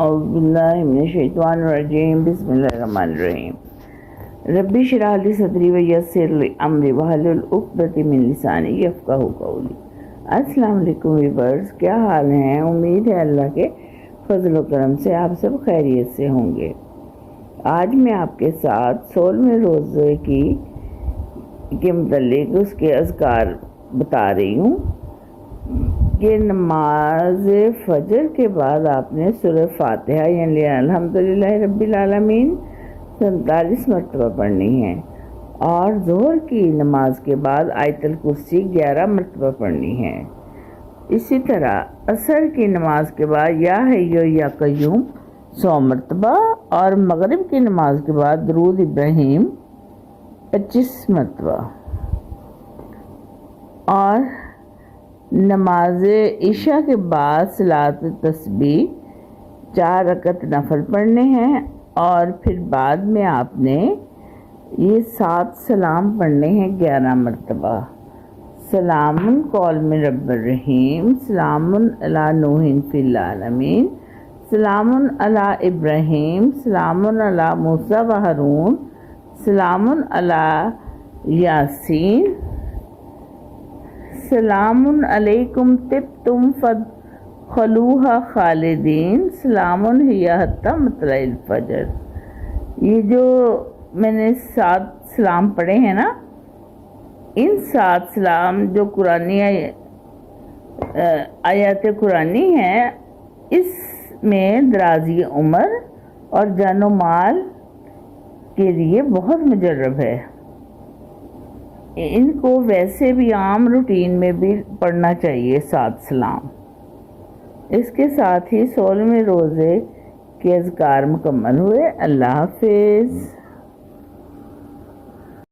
اعوذ باللہ من الشیطان الرجیم بسم اللہ الرحمن الرحیم ربی اشرح لی صدری ویسر لی امری واحلل عقدۃ من لسانی یفقہوا قولی۔ السلام علیکم ویورز، کیا حال ہیں؟ امید ہے اللہ کے فضل و کرم سے آپ سب خیریت سے ہوں گے۔ آج میں آپ کے ساتھ 16ویں روزے کے متعلق اس کے اذکار بتا رہی ہوں کہ نماز فجر کے بعد آپ نے سورہ فاتحہ یعنی الحمدللہ رب العالمین 47 مرتبہ پڑھنی ہے، اور ظہر کی نماز کے بعد آیت الکرسی 11 مرتبہ پڑھنی ہے۔ اسی طرح عصر کی نماز کے بعد یا حیو یا قیوم 100 مرتبہ، اور مغرب کی نماز کے بعد درود ابراہیم 25 مرتبہ، اور نماز عشاء کے بعد صلاۃ تسبیح 4 رکعت نفل پڑھنے ہیں، اور پھر بعد میں آپ نے یہ 7 سلام پڑھنے ہیں 11 مرتبہ۔ سلام قول من رب الرحیم، سلام علی نوح فی العالمین، سلام علی ابراہیم، سلام علی موسیٰ و ہارون، سلام علی یاسین، سلام علیکم طبتم فادخلوہا خالدین، سلام ہی حتی مطلع الفجر۔ یہ جو میں نے 7 سلام پڑھے ہیں نا، ان 7 سلام جو قرآنی آیات قرآنی ہیں، اس میں درازی عمر اور جان و مال کے لیے بہت مجرب ہے۔ ان کو ویسے بھی عام روٹین میں بھی پڑھنا چاہیے 7 سلام۔ اس کے ساتھ ہی 16ویں روزے کے اذکار مکمل ہوئے۔ اللہ حافظ۔